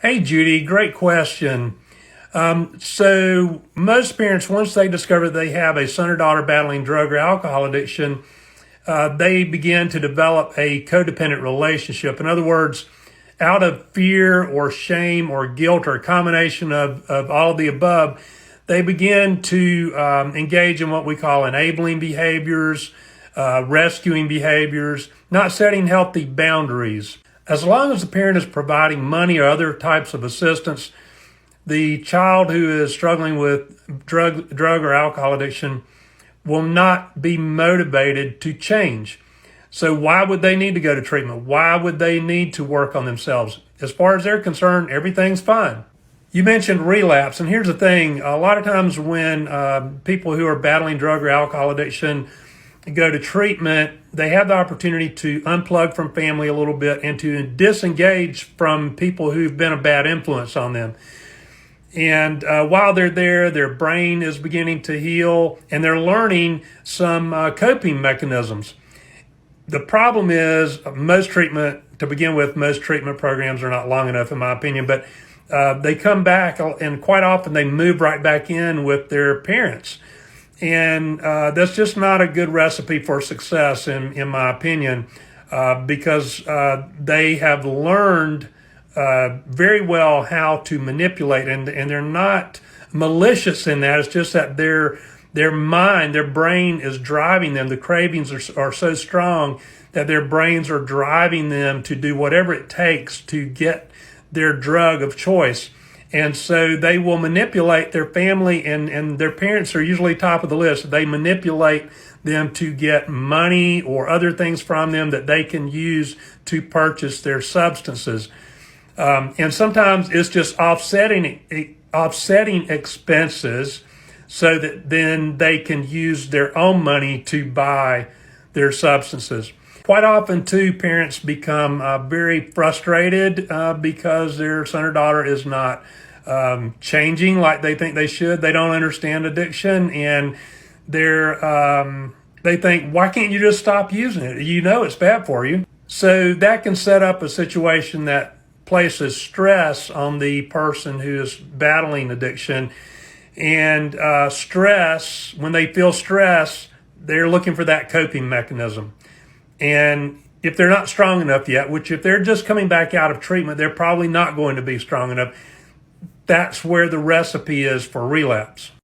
Hey, Judy, great question. So most parents, once they discover they have a son or daughter battling drug or alcohol addiction, they begin to develop a codependent relationship. In other words, out of fear or shame or guilt or a combination of all of the above, they begin to engage in what we call enabling behaviors, rescuing behaviors, not setting healthy boundaries. As long as the parent is providing money or other types of assistance, the child who is struggling with drug or alcohol addiction will not be motivated to change. So why would they need to go to treatment? Why would they need to work on themselves? As far as they're concerned, everything's fine. You mentioned relapse, and here's the thing. A lot of times when people who are battling drug or alcohol addiction go to treatment, they have the opportunity to unplug from family a little bit and to disengage from people who've been a bad influence on them. And while they're there, their brain is beginning to heal and they're learning some coping mechanisms. The problem is most treatment programs are not long enough, in my opinion, but they come back and quite often they move right back in with their parents. And that's just not a good recipe for success, in my opinion, because they have learned very well how to manipulate, and they're not malicious in that. It's just that their mind, their brain is driving them. The cravings are so strong that their brains are driving them to do whatever it takes to get their drug of choice. And so they will manipulate their family, and their parents are usually top of the list. They manipulate them to get money or other things from them that they can use to purchase their substances. And sometimes it's just offsetting expenses so that then they can use their own money to buy their substances. Quite often, too, parents become very frustrated because their son or daughter is not changing like they think they should. They don't understand addiction, and they think, why can't you just stop using it? You know it's bad for you. So that can set up a situation that places stress on the person who is battling addiction. And stress, when they feel stress, they're looking for that coping mechanism. And if they're not strong enough yet, which if they're just coming back out of treatment, they're probably not going to be strong enough. That's where the recipe is for relapse.